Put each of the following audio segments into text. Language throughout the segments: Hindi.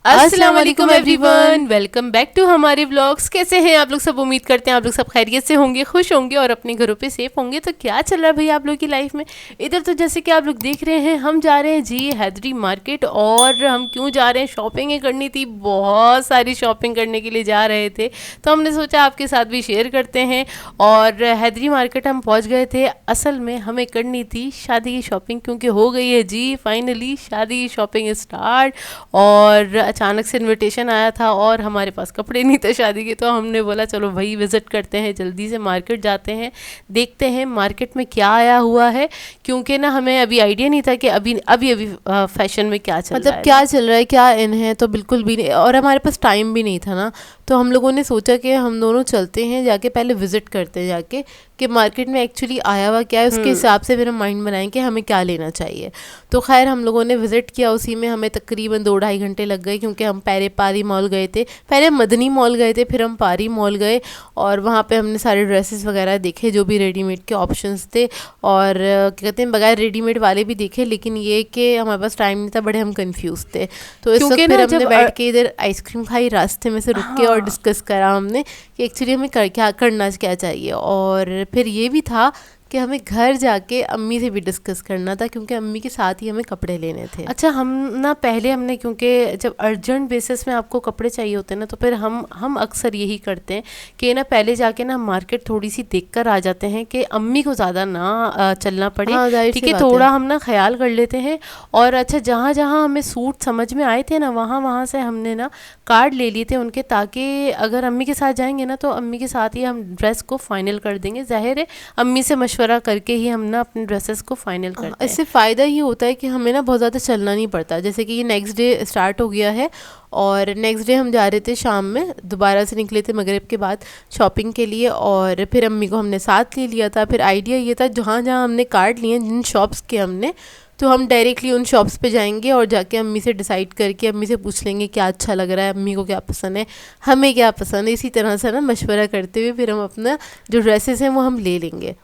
अस्सलाम वालेकुम एवरीवन, वेलकम बैक टू हमारे व्लॉग्स। कैसे हैं आप लोग सब? उम्मीद करते हैं आप लोग सब खैरियत से होंगे, खुश होंगे और अपने घरों पे सेफ होंगे। तो क्या चल रहा है भाई आप लोग की लाइफ में? इधर तो जैसे कि आप लोग देख रहे हैं, हम जा रहे हैं जी हैदरी मार्केट। और हम क्यों जा रहे हैं? शॉपिंग करनी थी, बहुत सारी शॉपिंग करने के लिए जा रहे थे, तो हमने सोचा आपके साथ भी शेयर करते हैं। और हैदरी मार्केट हम पहुँच गए थे। असल में हमें करनी थी शादी की शॉपिंग, क्योंकि हो गई है जी फाइनली शादी की शॉपिंग स्टार्ट। और अचानक से इनविटेशन आया था और हमारे पास कपड़े नहीं थे शादी के, तो हमने बोला चलो भाई विज़िट करते हैं, जल्दी से मार्केट जाते हैं, देखते हैं मार्केट में क्या आया हुआ है। क्योंकि ना हमें अभी आइडिया नहीं था कि अभी अभी अभी फैशन में क्या चल रहा है, क्या चल रहा है, क्या इन है, तो बिल्कुल भी नहीं। और हमारे पास टाइम भी नहीं था ना, तो हम लोगों ने सोचा कि हम दोनों चलते हैं, जाके पहले विजिट करते हैं जाके कि मार्केट में एक्चुअली आया हुआ क्या है, उसके हिसाब से फिर हम माइंड बनाएं कि हमें क्या लेना चाहिए। तो खैर हम लोगों ने विजिट किया, उसी में हमें तकरीबन 2-2.5 घंटे लग गए, क्योंकि हम पहले पारी मॉल गए थे, पहले मदनी मॉल गए थे, फिर हम पारी मॉल गए। और वहाँ पे हमने सारे ड्रेसेस वगैरह देखे, जो भी रेडीमेड के ऑप्शंस थे, और क्या कहते हैं बगैर रेडीमेड वाले भी देखे। लेकिन ये कि हमारे पास टाइम नहीं था, बड़े हम कंफ्यूज थे। तो इस वक्त फिर हमने बैठ के इधर आइसक्रीम खाई, रास्ते में से रुक के, और डिस्कस करा हमने कि एक्चुअली हमें क्या करना क्या चाहिए। और फिर ये भी था कि हमें घर जाके अम्मी से भी डिस्कस करना था, क्योंकि अम्मी के साथ ही हमें कपड़े लेने थे। अच्छा, हम ना पहले हमने, क्योंकि जब अर्जेंट बेसिस में आपको कपड़े चाहिए होते हैं ना, तो फिर हम अक्सर यही करते हैं कि ना पहले जाके ना मार्केट थोड़ी सी देख कर आ जाते हैं कि अम्मी को ज़्यादा ना चलना पड़े। हाँ, ठीक है, थोड़ा हम ना ख्याल कर लेते हैं। और अच्छा, जहाँ जहाँ हमें सूट समझ में आए थे ना, वहाँ वहाँ से हमने ना कार्ड ले लिए थे उनके, ताकि अगर अम्मी के साथ जाएंगे ना, तो अम्मी के साथ ही हम ड्रेस को फाइनल कर देंगे। ज़ाहिर है अम्मी से मशवरा करके ही हम ना अपने ड्रेसेस को फाइनल करते हैं। इससे फ़ायदा ये होता है कि हमें ना बहुत ज़्यादा चलना नहीं पड़ता। जैसे कि ये नेक्स्ट डे स्टार्ट हो गया है, और नेक्स्ट डे हम जा रहे थे शाम में, दोबारा से निकले थे मगरिब के बाद शॉपिंग के लिए। और फिर अम्मी को हमने साथ ले लिया था। फिर आइडिया ये था, जहाँ जहाँ हमने कार्ड लिए जिन शॉप्स के हमने, तो हम डायरेक्टली उन शॉप्स पे जाएंगे और जाके अम्मी से डिसाइड करके अम्मी से पूछ लेंगे क्या अच्छा लग रहा है, अम्मी को क्या पसंद है, हमें क्या पसंद है। इसी तरह से ना मशवरा करते हुए फिर हम अपना जो ड्रेसेस हैं वो हम ले लेंगे।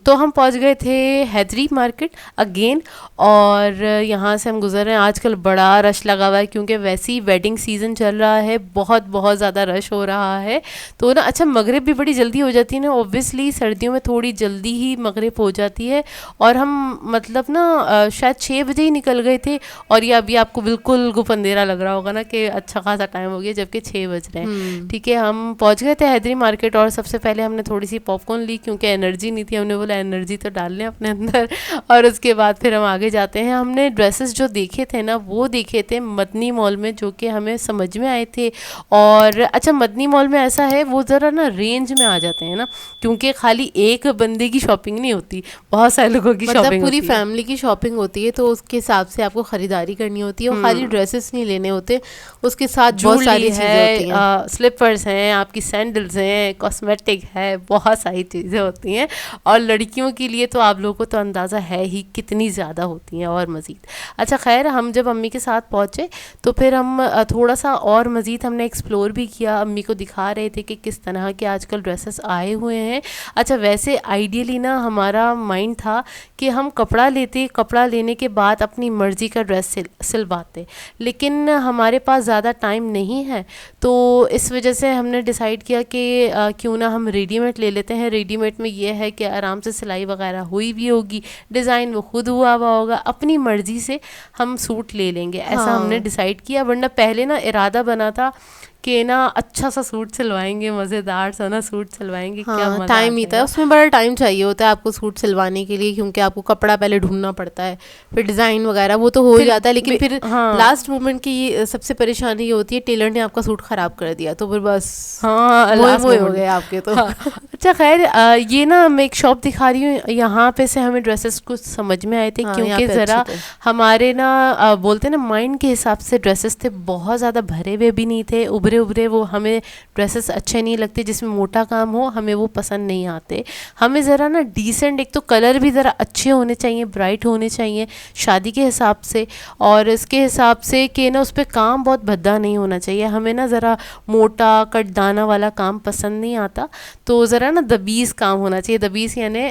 तो हम पहुंच गए थे हैदरी मार्केट अगेन। और यहाँ से हम गुजर रहे हैं। आजकल बड़ा रश लगा हुआ है, क्योंकि वैसे ही वेडिंग सीज़न चल रहा है, बहुत बहुत ज़्यादा रश हो रहा है। तो ना अच्छा, मगरिब भी बड़ी जल्दी हो जाती है ना, ऑब्वियसली सर्दियों में थोड़ी जल्दी ही मगरिब हो जाती है। और हम मतलब ना शायद 6 बजे ही निकल गए थे, और ये अभी आपको बिल्कुल गुप अंधेरा लग रहा होगा ना कि अच्छा खासा टाइम हो गया, जबकि 6 बज रहे हैं। ठीक है, हम पहुंच गए थे हैदरी मार्केट। और सबसे पहले हमने थोड़ी सी पॉपकॉर्न ली, क्योंकि एनर्जी नहीं थी। हमने बोला एनर्जी तो डाल लें अपने अंदर। और उसके बाद फिर हम आगे जाते हैं। हमने ड्रेसेस जो देखे थे ना, वो देखे थे मदनी मॉल में, जो कि हमें समझ में आए थे। और अच्छा, मदनी मॉल में ऐसा है, वो ज़रा ना रेंज में आ जाते हैं ना, क्योंकि खाली एक बंदे की शॉपिंग नहीं होती, बहुत सारे लोगों की शॉपिंग पूरी फैमिली की शॉपिंग होती है, तो उसके हिसाब से आपको खरीदारी करनी होती है। और खाली ड्रेसेस नहीं लेने होते, उसके साथ बहुत सारी चीज़ें होती हैं। स्लीपर्स हैं, आपकी सैंडल्स हैं, कॉस्मेटिक है, बहुत सारी चीज़ें होती हैं। और लड़कियों के लिए तो आप लोगों को तो अंदाज़ा है ही कितनी ज़्यादा होती हैं और मज़ीद। अच्छा खैर, हम जब अम्मी के साथ पहुँचे, तो फिर हम थोड़ा सा और मज़ीद हमने एक्सप्लोर भी किया। अम्मी को दिखा रहे थे कि किस तरह के आजकल ड्रेसेस आए हुए हैं। अच्छा, वैसे आइडियली ना हमारा माइंड था कि हम कपड़ा लेते, कपड़ा लेने के बाद अपनी मर्ज़ी का ड्रेस सिलवाते, लेकिन हमारे पास ज़्यादा टाइम नहीं है। तो इस वजह से हमने डिसाइड किया कि क्यों ना हम रेडीमेड ले लेते हैं। रेडीमेड में ये है कि आराम से सिलाई वगैरह हुई भी होगी, डिज़ाइन वो खुद हुआ होगा, अपनी मर्ज़ी से हम सूट ले लेंगे, ऐसा हमने डिसाइड किया। वरना पहले ना इरादा बना था कि ना अच्छा सा सूट सिलवाएंगे, मज़ेदार सा ना सूट सिलवाएंगे। क्या टाइम नहीं था, उसमें बड़ा टाइम चाहिए होता है आपको सूट सिलवाने के लिए, क्योंकि आपको कपड़ा पहले ढूंढना पड़ता है, फिर डिज़ाइन वगैरह वो तो हो ही जाता है। लेकिन फिर लास्ट मोमेंट की सबसे परेशानी ये होती है, टेलर ने आपका सूट ख़राब कर दिया, तो फिर बस वो हो गए आपके तो। अच्छा खैर, ये ना मैं एक शॉप दिखा रही हूँ, यहाँ पे से हमें ड्रेसेस कुछ समझ में आए थे। क्योंकि ज़रा हमारे ना बोलते ना माइंड के हिसाब से ड्रेसेस थे, बहुत ज़्यादा भरे हुए भी नहीं थे, उभरे उभरे। वो हमें ड्रेसेस अच्छे नहीं लगते, जिसमें मोटा काम हो, हमें वो पसंद नहीं आते। हमें ज़रा ना डिसेंट, एक तो कलर भी ज़रा अच्छे होने चाहिए, ब्राइट होने चाहिए शादी के हिसाब से, और इसके हिसाब से कि ना उस पर काम बहुत भद्दा नहीं होना चाहिए। हमें ना ज़रा मोटा कटदाना वाला काम पसंद नहीं आता, तो ज़रा ना दबीज़ काम होना चाहिए। दबीज़ यानी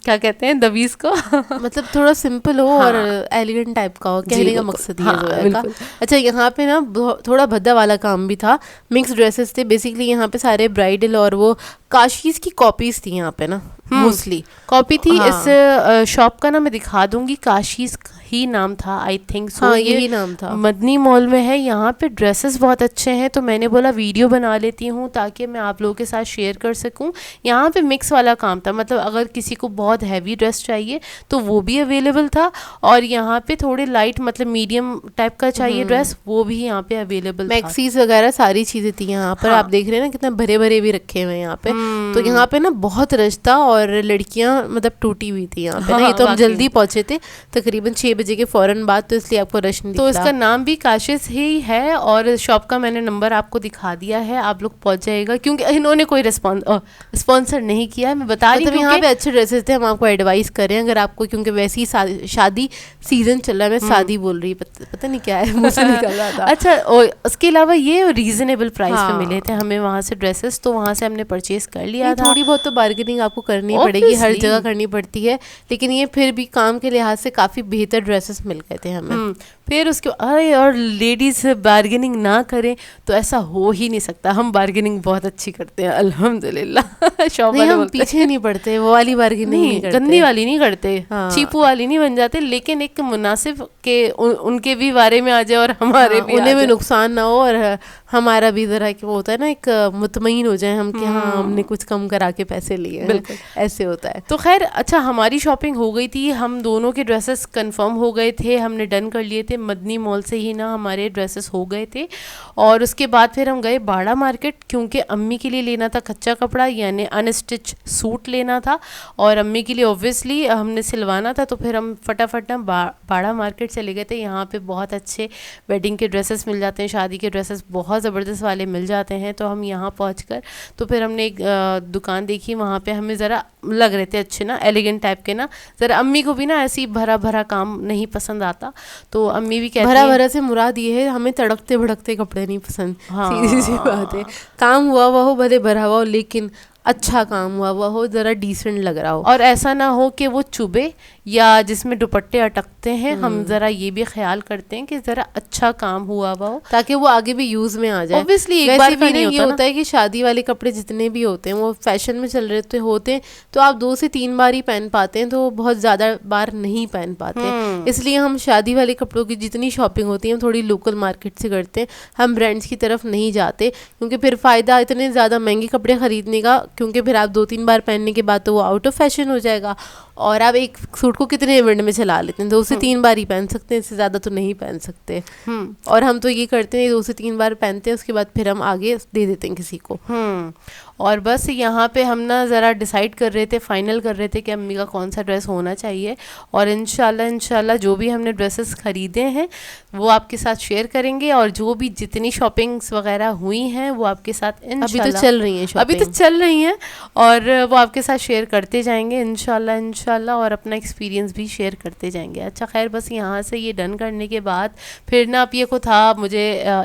क्या कहते हैं, दबीज को मतलब थोड़ा सिंपल हो और एलिगेंट टाइप का हो, कहने का बिल्कुल। मकसद ये हाँ, ज़ोया का। बिल्कुल। अच्छा, यहाँ पे ना थोड़ा भद्दा वाला काम भी था, मिक्स ड्रेसेस थे बेसिकली। यहाँ पे सारे ब्राइडल और वो काशीज की कॉपीज थी यहाँ पे ना, मोस्टली कॉपी थी। हाँ। इस शॉप का ना मैं दिखा दूंगी, काशीज ही नाम था आई थिंक सो। हाँ, ये यही नाम था। मदनी मॉल में है। यहाँ पे ड्रेसेस बहुत अच्छे हैं, तो मैंने बोला वीडियो बना लेती हूँ ताकि मैं आप लोगों के साथ शेयर कर सकूँ। यहाँ पे मिक्स वाला काम था, मतलब अगर किसी को बहुत हैवी ड्रेस चाहिए तो वो भी अवेलेबल था, और यहाँ पे थोड़े लाइट मतलब मीडियम टाइप का चाहिए ड्रेस, वो भी यहाँ पे अवेलेबल था। मैक्सीज वगैरह सारी चीजें थी यहाँ पर। हाँ। आप देख रहे हैं ना कितना भरे भरे भी रखे हुए हैं यहाँ पे। तो यहाँ पे ना बहुत रश था और लड़कियां मतलब टूटी हुई थी यहाँ पे ना। ये तो हम वाकई। जल्दी पहुंचे थे, तकरीबन 6 बजे के फौरन बाद, तो इसलिए आपको रश नहीं तो दिख रहा। इसका नाम भी काशिश ही है, और शॉप का मैंने नंबर आपको दिखा दिया है, आप लोग पहुंच जाएगा, क्योंकि इन्होंने कोई स्पॉन्सर नहीं किया, मैं बता रही मतलब हूँ। यहाँ पे अच्छे ड्रेसेस थे, हम आपको एडवाइस करें अगर आपको, क्योंकि वैसे ही शादी सीजन चल रहा है। मैं शादी बोल रही, पता नहीं क्या है मुझे निकल रहा था। अच्छा, और उसके अलावा ये रीजनेबल प्राइस हाँ। पे मिले थे हमें वहाँ से ड्रेसेस, तो वहाँ से हमने परचेज कर लिया था। थोड़ी बहुत तो बार्गेनिंग आपको करनी पड़ेगी, हर Obviously। जगह करनी पड़ती है, लेकिन ये फिर भी काम के लिहाज से काफ़ी बेहतर ड्रेसेस मिल गए थे हमें। फिर उसके अरे, और लेडीज बार्गेनिंग ना करें तो ऐसा हो ही नहीं सकता। हम बार्गेनिंग बहुत अच्छी करते हैं अल्हम्दुलिल्लाह। शॉप नहीं, वाले हम बोलते हैं, पीछे नहीं पड़ते, वो वाली बार्गेनिंग नहीं करते। गंदी वाली नहीं करते, हाँ। चीपू वाली नहीं बन जाते, लेकिन एक मुनासिब के उनके भी बारे में आ जाए और हमारे हाँ, भी आ उन्हें भी जाए। नुकसान ना हो और हमारा भी ज़रा कि वो होता है ना, एक मुतमईन हो जाए हम कि हाँ हमने कुछ कम करा के पैसे लिए हैं। बिल्कुल। ऐसे होता है। तो खैर, अच्छा, हमारी शॉपिंग हो गई थी, हम दोनों के ड्रेसेस कंफर्म हो गए थे, हमने डन कर लिए थे, मदनी मॉल से ही ना हमारे ड्रेसेस हो गए थे। और उसके बाद फिर हम गए बाड़ा मार्केट, क्योंकि अम्मी के लिए लेना था कच्चा कपड़ा, यानी अनस्टिच सूट लेना था, और अम्मी के लिए ऑब्वियसली हमने सिलवाना था। तो फिर हम फटाफट ना बाड़ा मार्केट चले गए थे। यहाँ पे बहुत अच्छे वेडिंग के ड्रेसेस मिल जाते हैं, शादी के ड्रेसेस बहुत ज़बरदस्त वाले मिल जाते हैं। तो हम यहाँ पहुँचकर तो फिर हमने एक दुकान देखी, वहाँ पे हमें ज़रा लग रहे थे अच्छे ना, एलिगेंट टाइप के ना। ज़रा अम्मी को भी ना ऐसी भरा भरा काम नहीं पसंद आता, तो अम्मी भी कहती भरा हैं, भरा से मुराद ये है, हमें तड़कते भड़कते कपड़े नहीं पसंद। हाँ। सीधी सी बात है, काम हुआ हुआ हो, भले भरा हुआ हो, लेकिन अच्छा काम हुआ हुआ हो, ज़रा डिसेंट लग रहा हो। और ऐसा ना हो कि वो चुभे या जिसमें दुपट्टे अटकते हैं। हम ज़रा ये भी ख्याल करते हैं कि ज़रा अच्छा काम हुआ हुआ हो, ताकि वो आगे भी यूज़ में आ जाए। ऑब्वियसली एक वैसे बार भी का ना नहीं ये होता ना। होता है कि शादी वाले कपड़े जितने भी होते हैं वो फैशन में चल रहे होते हैं, तो आप 2 से 3 बार ही पहन पाते हैं, तो वो बहुत ज़्यादा बार नहीं पहन पाते। इसलिए हम शादी वाले कपड़ों की जितनी शॉपिंग होती है हम थोड़ी लोकल मार्केट से करते हैं, हम ब्रांड्स की तरफ नहीं जाते, क्योंकि फिर फ़ायदा इतने ज़्यादा महंगे कपड़े ख़रीदने का, क्योंकि फिर आप 2-3 बार पहनने के बाद तो वो आउट ऑफ फैशन हो जाएगा। और आप एक सूट को कितने मिनट में चला लेते हैं, 2 से 3 बार ही पहन सकते हैं, इससे ज़्यादा तो नहीं पहन सकते। और हम तो ये करते हैं 2 से 3 बार पहनते हैं, उसके बाद फिर हम आगे दे देते हैं किसी को। और बस यहाँ पे हम ना ज़रा डिसाइड कर रहे थे, फाइनल कर रहे थे कि अम्मी का कौन सा ड्रेस होना चाहिए, और इंशाल्लाह जो भी हमने ड्रेसेस ख़रीदे हैं वो आपके साथ शेयर करेंगे, और जो भी जितनी शॉपिंग्स वगैरह हुई हैं वो आपके साथ इंशाल्लाह अभी तो चल रही हैं अभी तो चल रही हैं, और वो आपके साथ शेयर करते जाएंगे इंशाल्लाह, और अपना एक्सपीरियंस भी शेयर करते जाएंगे। अच्छा खैर, बस यहाँ से ये डन करने के बाद फिर ना अब ये को था मुझे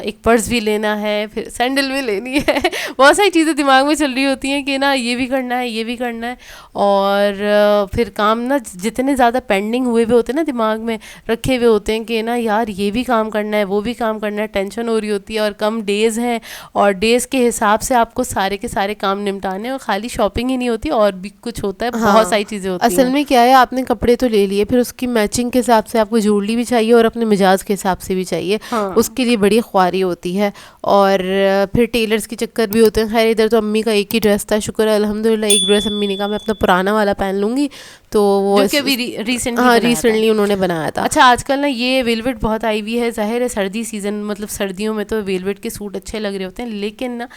एक पर्स भी लेना है, फिर सैंडल भी लेनी है, बहुत सारी चीज़ें दिमाग में चल रही होती हैं कि ना ये भी करना है, ये भी करना है। और फिर काम ना जितने ज़्यादा पेंडिंग हुए हुए होते हैं ना, दिमाग में रखे हुए होते हैं कि ना यार ये भी काम करना है, वो भी काम करना है, टेंशन हो रही होती है, और कम डेज़ हैं, और डेज़ के हिसाब से आपको सारे के सारे काम निपटाने, और खाली शॉपिंग ही नहीं होती, और भी कुछ होता है। हाँ, बहुत सारी चीज़ें होती हैं। असल में क्या है, आपने कपड़े तो ले लिए, फिर उसकी मैचिंग के हिसाब से आपको ज्वेलरी भी चाहिए और अपने मिजाज के हिसाब से भी चाहिए। हाँ। उसके लिए बड़ी ख्वारी होती है, और फिर टेलर्स के चक्कर भी होते हैं। खैर इधर तो अम्मी का एक ही ड्रेस था, शुक्र है अल्हम्दुलिल्लाह, एक ड्रेस अम्मी ने कहा मैं अपना पुराना वाला पहन लूँगी, तो वो रिसेंटली उन्होंने बनाया था। अच्छा, आजकल ना ये वेलवेट बहुत आई हुई है, जाहिर है सर्दी सीज़न, मतलब सर्दियों में तो वेलवेट के सूट अच्छे लग रहे होते हैं, लेकिन ना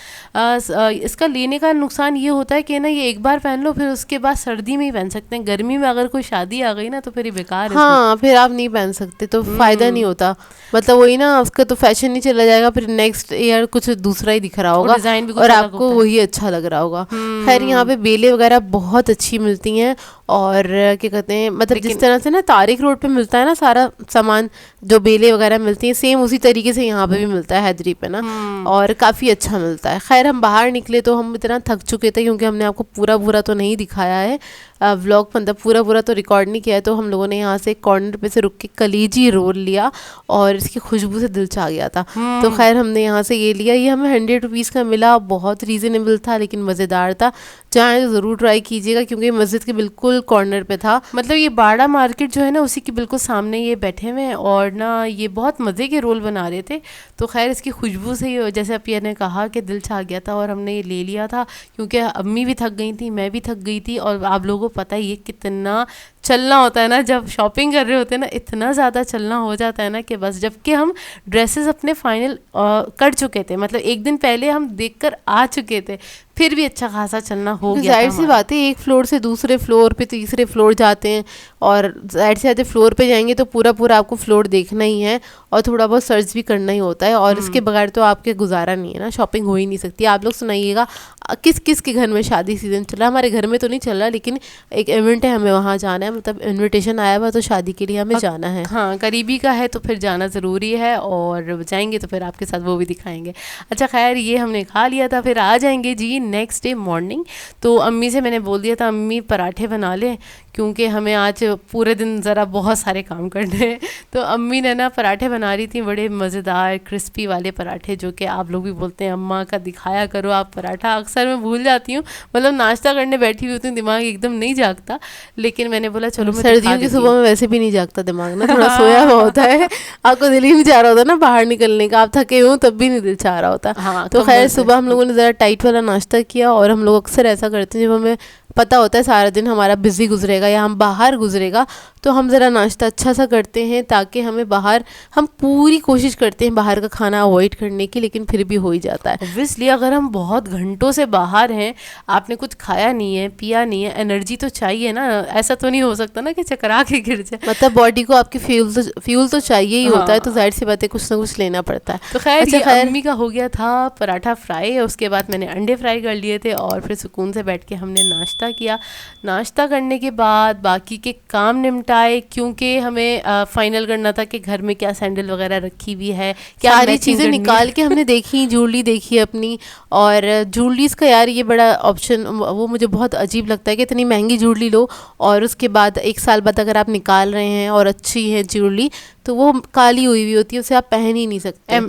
इसका लेने का नुकसान ये होता है कि ना ये एक बार पहन लो, फिर उसके बाद सर्दी में ही पहन सकते हैं, गर्मी में अगर कोई शादी आ गई ना तो फिर ये बेकार है। हाँ, फिर आप नहीं पहन सकते, तो फ़ायदा नहीं होता, मतलब वही ना, उसका तो फैशन नहीं चला जाएगा, फिर नेक्स्ट ईयर कुछ दूसरा ही दिख रहा होगा, डिज़ाइन भी कुछ और अलग आपको होता है। वही अच्छा लग रहा होगा। खैर यहाँ पे बेले वगैरह बहुत अच्छी मिलती हैं, और क्या कहते हैं, मतलब जिस तरह से ना तारिक रोड पे मिलता है ना सारा सामान, जो बेले वगैरह मिलती हैं, सेम उसी तरीके से यहाँ पे भी मिलता है हैदरी पे ना, और काफ़ी अच्छा मिलता है। खैर हम बाहर निकले तो हम इतना थक चुके थे, क्योंकि हमने आपको पूरा तो नहीं दिखाया है, व्लॉग मतलब पूरा पूरा तो रिकॉर्ड नहीं किया है, तो हम लोगों ने यहाँ से कॉर्नर पे से रुक के कलेजी रोल लिया और इसकी खुशबू से दिल चाह गया था। तो खैर हमने यहाँ से ये लिया, ये हमें 100 रुपीज़ का मिला, बहुत रीज़नेबल था लेकिन मज़ेदार था। चाहे तो ज़रूर ट्राई कीजिएगा क्योंकि मस्जिद के बिल्कुल कॉर्नर पे था। मतलब ये बाड़ा मार्केट जो है ना उसी के बिल्कुल सामने ये बैठे हुए हैं और ना ये बहुत मज़े के रोल बना रहे थे। तो खैर इसकी खुशबू से ही जैसे अपिया ने कहा कि दिल छा गया था और हमने ये ले लिया था क्योंकि अम्मी भी थक गई थी, मैं भी थक गई थी और आप लोगों को पता ही है कितना चलना होता है ना जब शॉपिंग कर रहे होते हैं ना, इतना ज़्यादा चलना हो जाता है ना कि बस। जबकि हम ड्रेसेस अपने फाइनल कर चुके थे, मतलब एक दिन पहले हम देखकर आ चुके थे, फिर भी अच्छा खासा चलना हो गया। जाहिर सी बात है, एक फ्लोर से दूसरे फ्लोर पे तीसरे फ्लोर जाते हैं और जाहिर से ज़्यादा फ्लोर पे जाएंगे तो पूरा पूरा आपको फ्लोर देखना ही है और थोड़ा बहुत सर्च भी करना ही होता है और इसके बगैर तो आपके गुजारा नहीं है ना, शॉपिंग हो ही नहीं सकती। आप लोग सुनाइएगा किस किस के घर में शादी सीज़न चल रहा है। हमारे घर में तो नहीं चल रहा लेकिन एक इवेंट है, हमें वहाँ जाना है, मतलब इन्विटेशन आया हुआ तो शादी के लिए हमें जाना है। हाँ, करीबी का है तो फिर जाना ज़रूरी है और जाएंगे तो फिर आपके साथ वो भी दिखाएंगे। अच्छा खैर ये हमने खा लिया था, फिर आ जाएंगे जी नेक्स्ट डे मॉर्निंग। तो अम्मी से मैंने बोल दिया था अम्मी पराठे बना लें क्योंकि हमें आज पूरे दिन ज़रा बहुत सारे काम करने हैं। तो अम्मी ने ना पराठे बना रही थी, बड़े मज़ेदार क्रिस्पी वाले पराठे, जो कि आप लोग भी बोलते हैं अम्मा का दिखाया करो आप पराठा। अक्सर मैं भूल जाती हूँ, मतलब नाश्ता करने बैठी हुई होती हूँ, दिमाग एकदम नहीं जागता, लेकिन मैंने बोला चलो मैं सर्दियों की सुबह में वैसे भी नहीं जागता दिमाग ना, थोड़ा सोया हुआ होता है, आपको दिल ही नहीं चाह रहा होता ना बाहर निकलने का, आप थके हो तब भी नहीं दिल चाह रहा होता। हाँ, तो खैर सुबह हम लोगों ने ज़रा टाइट वाला नाश्ता किया और हम लोग अक्सर ऐसा करते हैं जब हमें पता होता है सारा दिन हमारा बिजी गुजरेगा या हम बाहर गुजरेगा तो हम ज़रा नाश्ता अच्छा सा करते हैं ताकि हमें बाहर, हम पूरी कोशिश करते हैं बाहर का खाना अवॉइड करने की, लेकिन फिर भी हो ही जाता है। ऑब्वियसली अगर हम बहुत घंटों से बाहर हैं, आपने कुछ खाया नहीं है पिया नहीं है, एनर्जी तो चाहिए ना, ऐसा तो नहीं हो सकता ना कि चकरा के गिर जाए, मतलब बॉडी को आपकी फ्यूल तो चाहिए ही होता है, तो जाहिर सी बात है कुछ ना कुछ लेना पड़ता है। तो खैर ये अम्मी का हो गया था पराठा फ्राई, उसके बाद मैंने अंडे फ्राई कर लिए थे और फिर सुकून से बैठ के हमने नाश्ता किया। नाश्ता करने के बाद बाकी के काम निपटाए क्योंकि हमें फाइनल करना था कि घर में क्या सैंडल वगैरह रखी हुई है, क्या सारी चीज़ें निकाल के हमने देखी, ज्वेलरी देखी अपनी, और ज्वेलरीज का यार ये बड़ा ऑप्शन वो मुझे बहुत अजीब लगता है कि इतनी महंगी ज्वेलरी लो और उसके बाद 1 साल बाद अगर आप निकाल रहे हैं और अच्छी है ज्वेलरी तो वो काली हुई हुई होती है, उसे आप पहन ही नहीं सकते,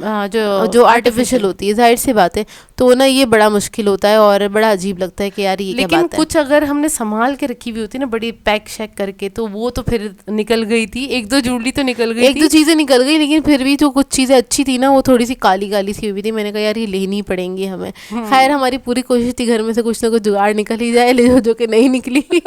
जो आर्टिफिशियल होती है, जाहिर सी बात है। तो ना ये बड़ा मुश्किल होता है और बड़ा अजीब लगता है कि यार ये क्या बात है। लेकिन कुछ अगर हमने संभाल के रखी हुई होती है ना बड़ी पैक शैक करके, तो वो तो फिर निकल गई थी, 1-2 ज्वेलरी तो निकल गई, 1-2 चीज़ें निकल गई, लेकिन फिर भी जो कुछ चीज़ें अच्छी थी ना वो थोड़ी सी काली काली सी हुई थी। मैंने कहा यार ये लेनी पड़ेंगी हमें। खैर हमारी पूरी कोशिश थी घर में से कुछ ना कुछ जुगाड़ निकल ही जाए, जो कि नहीं निकली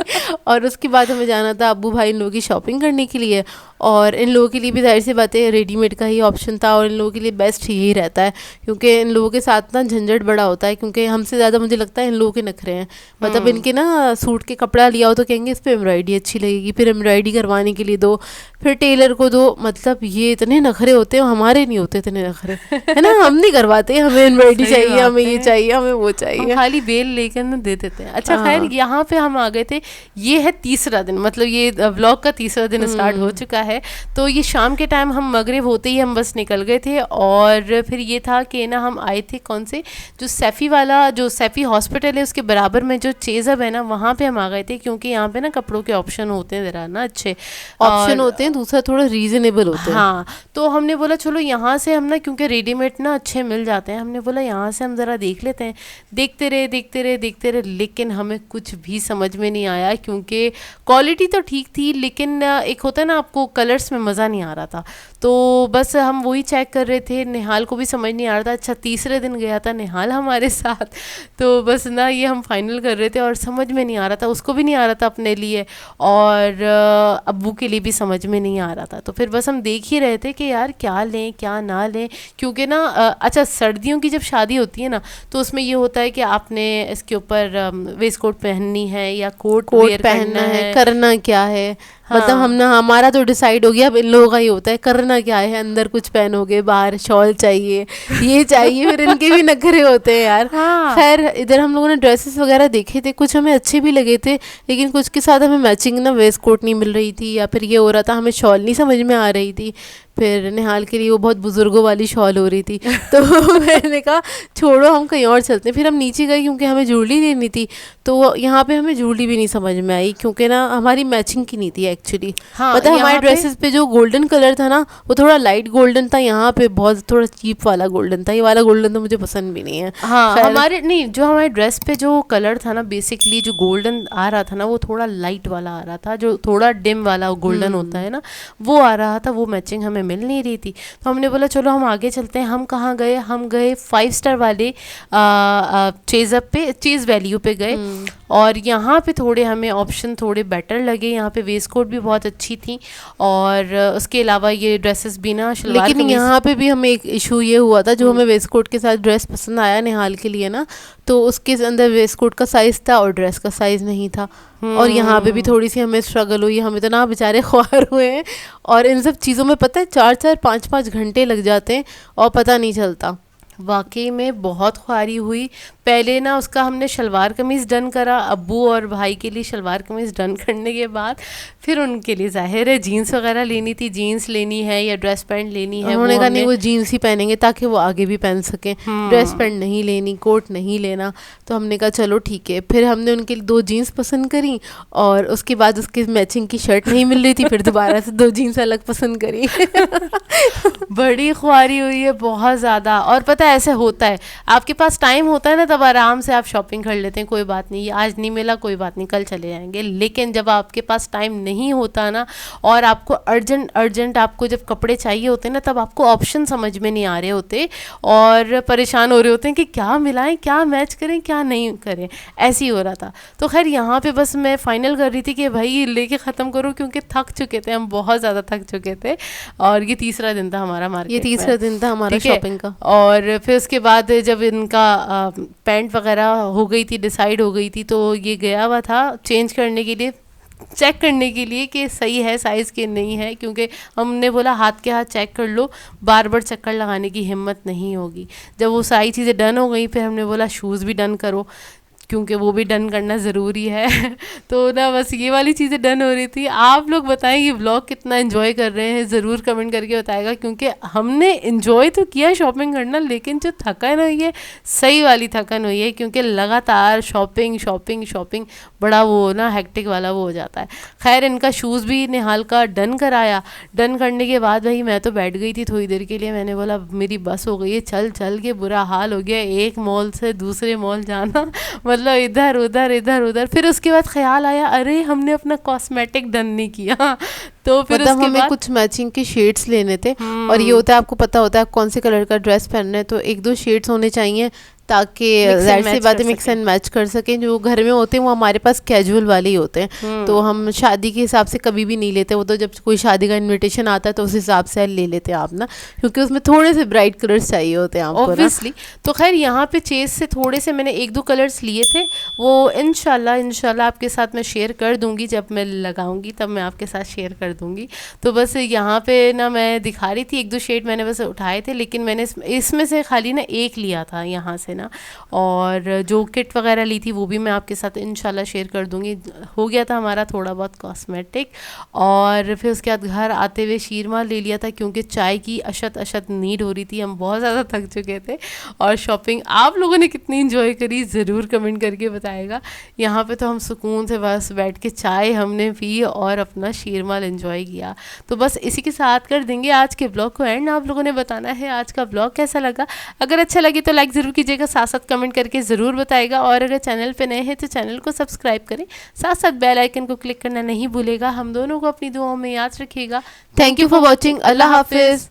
और उसके बाद हमें जाना था अब्बू भाई इन लोगों की शॉपिंग करने के लिए, और इन लोगों के लिए भी जाहिर सी बात है रेडीमेड का ही ऑप्शन था और इन लोगों के लिए बेस्ट यही रहता है क्योंकि इन लोगों के साथ ना झंझट बड़ा होता है, क्योंकि हमसे ज़्यादा मुझे लगता है इन लोगों के नखरे हैं। मतलब इनके ना सूट के कपड़ा लिया हो तो कहेंगे इस पर एम्ब्रॉयडरी अच्छी लगेगी, फिर एम्ब्रॉयडरी करवाने के लिए दो, फिर टेलर को दो, मतलब ये इतने नखरे होते हैं, हमारे नहीं होते इतने नखरे, है ना, हम नहीं करवाते, हमें एम्ब्रॉयडरी चाहिए, हमें ये चाहिए, हमें वो चाहिए, खाली बेल लेकर ना दे देते हैं। अच्छा खैर यहाँ पे हम आ गए थे, ये है तीसरा दिन, मतलब ये व्लॉग का तीसरा दिन स्टार्ट हो चुका है। तो ये शाम के टाइम हम मगरिब होते ही हम बस निकल गए थे और फिर ये था कि ना हम आए थे कौन से जो सैफ़ी वाला, जो सैफ़ी हॉस्पिटल है उसके बराबर में जो चेज़ब है ना, वहाँ पे हम आ गए थे क्योंकि यहाँ पे ना कपड़ों के ऑप्शन होते हैं ज़रा ना अच्छे ऑप्शन होते हैं, दूसरा थोड़ा रीज़नेबल होते हैं। हाँ, तो हमने बोला चलो यहाँ से हम ना, क्योंकि रेडीमेड ना अच्छे मिल जाते हैं, हमने बोला यहाँ से हम ज़रा देख लेते हैं। देखते रहे, लेकिन हमें कुछ भी समझ में नहीं आया क्योंकि क्वालिटी तो ठीक थी लेकिन एक होता है ना आपको कलर्स में मज़ा नहीं आ रहा था। तो बस हम वही चेक कर रहे थे, निहाल को भी समझ नहीं आ रहा था। अच्छा तीसरे दिन गया था निहाल हमारे साथ, तो बस ना ये हम फाइनल कर रहे थे और समझ में नहीं आ रहा था, उसको भी नहीं आ रहा था अपने लिए और अब्बू के लिए भी समझ में नहीं आ रहा था। तो फिर बस हम देख ही रहे थे कि यार क्या लें क्या ना लें, क्योंकि ना अच्छा सर्दियों की जब शादी होती है ना तो उसमें ये होता है कि आपने इसके ऊपर वेस्ट कोट पहननी है या कोट पहनना है, करना क्या है, मतलब हम ना हमारा तो डिसाइड हो गया। अब इन लोगों का ही होता है करना क्या है, अंदर कुछ पहनोगे, बाहर शॉल चाहिए, ये चाहिए, फिर इनके भी नखरे होते हैं यार। खैर इधर हम लोगों ने ड्रेसेस वगैरह देखे थे, कुछ हमें अच्छे भी लगे थे लेकिन कुछ के साथ हमें मैचिंग ना वेस्ट कोट नहीं मिल रही थी या फिर ये हो रहा था हमें शॉल नहीं समझ में आ रही थी। फिर निहाल के लिए वो बहुत बुजुर्गों वाली शॉल हो रही थी तो मैंने कहा छोड़ो हम कहीं और चलते हैं। फिर हम नीचे गए क्योंकि हमें ज्वेलरी लेनी थी, तो यहाँ पे हमें ज्वेलरी भी नहीं समझ में आई क्योंकि ना हमारी मैचिंग की नहीं थी एक्चुअली। हाँ, पता है हमारे यहाँ पे ड्रेसेस पे जो गोल्डन कलर था ना वो थोड़ा लाइट गोल्डन था, यहाँ पे बहुत थोड़ा चीप वाला गोल्डन था। ये वाला गोल्डन तो मुझे पसंद भी नहीं है। हाँ, खैर हमारे नहीं, जो हमारे ड्रेस पे जो कलर था ना बेसिकली जो गोल्डन आ रहा था ना वो थोड़ा लाइट वाला आ रहा था, जो थोड़ा डिम वाला गोल्डन होता है ना वो आ रहा था, वो मैचिंग हमें मिल नहीं रही थी। तो हमने बोला चलो हम आगे चलते हैं। हम कहाँ गए, हम गए 5 स्टार वाले चेज अप पे, चेज वैल्यू पे गए। और यहाँ पे थोड़े हमें ऑप्शन थोड़े बेटर लगे, यहाँ पे वेस्ट कोट भी बहुत अच्छी थी और उसके अलावा ये ड्रेसेस भी ना शलवार लेकिन कमीज। यहाँ पे भी हमें एक इशू ये हुआ था, जो हमें वेस्ट कोट के साथ ड्रेस पसंद आया निहाल के लिए ना, तो उसके अंदर वेस्ट कोट का साइज़ था और ड्रेस का साइज़ नहीं था। और यहाँ पे भी थोड़ी सी हमें स्ट्रगल हुई, हमें तो ना बेचारे ख्वार हुए हैं। और इन सब चीज़ों में पता है 4-4 5-5 घंटे लग जाते हैं और पता नहीं चलता। वाकई में बहुत ख्वारी हुई। पहले ना उसका हमने शलवार कमीज़ डन करा, अब्बू और भाई के लिए शलवार कमीज़ डन करने के बाद फिर उनके लिए ज़ाहिर है जीन्स वगैरह लेनी थी, जीन्स लेनी है या ड्रेस पैंट लेनी है। उन्होंने वो कहा नहीं हमने वो जीन्स ही पहनेंगे ताकि वो आगे भी पहन सकें, ड्रेस पैंट नहीं लेनी, कोट नहीं लेना। तो हमने कहा चलो ठीक है। फिर हमने उनके लिए 2 जीन्स पसंद करी और उसके बाद उसके मैचिंग की शर्ट नहीं मिल रही थी, फिर दोबारा से 2 जीन्स अलग पसंद करी बड़ी ख्वारी हुई है बहुत ज़्यादा। और पता है ऐसे होता है, आपके पास टाइम होता है ना तब आराम से आप शॉपिंग कर लेते हैं, कोई बात नहीं, आज नहीं मिला कोई बात नहीं, कल चले जाएंगे। लेकिन जब आपके पास टाइम नहीं होता ना और आपको अर्जेंट आपको जब कपड़े चाहिए होते हैं ना, तब आपको ऑप्शन समझ में नहीं आ रहे होते और परेशान हो रहे होते हैं कि क्या मिलाएं, क्या मैच करें, क्या नहीं करें, ऐसे ही हो रहा था। तो खैर यहाँ पे बस मैं फाइनल कर रही थी कि भाई लेके ख़त्म करो, क्योंकि थक चुके थे हम, बहुत ज़्यादा थक चुके थे। और ये तीसरा दिन था हमारा ये मार्केट तीसरा में, दिन था हमारा ठीक है। शॉपिंग का। और फिर उसके बाद जब इनका पैंट वगैरह हो गई थी, डिसाइड हो गई थी, तो ये गया हुआ था चेंज करने के लिए, चेक करने के लिए कि सही है साइज़ के नहीं है, क्योंकि हमने बोला हाथ के हाथ चेक कर लो, बार बार चक्कर लगाने की हिम्मत नहीं होगी। जब वो सारी चीज़ें डन हो गई फिर हमने बोला शूज़ भी डन करो, क्योंकि वो भी डन करना ज़रूरी है तो ना बस ये वाली चीज़ें डन हो रही थी। आप लोग बताएं ये व्लॉग कितना एंजॉय कर रहे हैं, ज़रूर कमेंट करके बताएगा, क्योंकि हमने एंजॉय तो किया शॉपिंग करना, लेकिन जो थकन हुई है सही वाली थकन हुई है, क्योंकि लगातार शॉपिंग शॉपिंग शॉपिंग बड़ा वो ना हेक्टिक वाला वो हो जाता है। खैर इनका शूज़ भी निहाल का डन कराया। डन करने के बाद भाई मैं तो बैठ गई थी थोड़ी देर के लिए, मैंने बोला मेरी बस हो गई है, चल चल के बुरा हाल हो गया, एक मॉल से दूसरे मॉल जाना मतलब इधर उधर इधर उधर। फिर उसके बाद ख्याल आया अरे हमने अपना कॉस्मेटिक डन नहीं किया, तो फिर मतलब उसके हमें बाद कुछ मैचिंग के शेड्स लेने थे। और ये होता है आपको पता होता है आप कौन से कलर का ड्रेस पहनना है, तो 1-2 शेड्स होने चाहिए ताकि जाहिर सी बात है मिक्स एंड मैच कर सकें। जो घर में होते हैं वो हमारे पास कैजुअल वाले ही होते हैं, तो हम शादी के हिसाब से कभी भी नहीं लेते, वो तो जब कोई शादी का इनविटेशन आता है तो उस हिसाब से ले लेते हैं आप ना, क्योंकि उसमें थोड़े से ब्राइट कलर्स चाहिए होते हैं आपको ऑब्वियसली। तो खैर यहाँ पे चेज से थोड़े से मैंने 1-2 कलर्स लिए थे, वो इंशाल्लाह आपके साथ मैं शेयर कर दूंगी, जब मैं लगाऊंगी तब मैं आपके साथ शेयर कर दूंगी। तो बस यहाँ पे ना मैं दिखा रही थी 1-2 शेड मैंने बस उठाए थे, लेकिन मैंने इसमें से खाली ना एक लिया था यहाँ से ना, और जो किट वगैरह ली थी वो भी मैं आपके साथ इंशाल्लाह शेयर कर दूंगी। हो गया था हमारा थोड़ा बहुत कॉस्मेटिक, और फिर उसके बाद घर आते हुए शीरमा ले लिया था, क्योंकि चाय की अशद नीड हो रही थी, हम बहुत ज़्यादा थक चुके थे। और शॉपिंग आप लोगों ने कितनी इंजॉय करी ज़रूर कमेंट करके बताएगा। यहाँ पे तो हम सुकून से बस बैठ के चाय हमने पी और अपना शीरमाल इंजॉय किया। तो बस इसी के साथ कर देंगे आज के ब्लॉग को एंड। आप लोगों ने बताना है आज का ब्लॉग कैसा लगा, अगर अच्छा लगे तो लाइक ज़रूर कीजिएगा, साथ साथ कमेंट करके ज़रूर बताएगा, और अगर चैनल पे नए हैं तो चैनल को सब्सक्राइब करें, साथ साथ बेल आइकन को क्लिक करना नहीं भूलेगा। हम दोनों को अपनी दुआओं में याद रखिएगा। Thank you for watching. अल्लाह हाफिज़।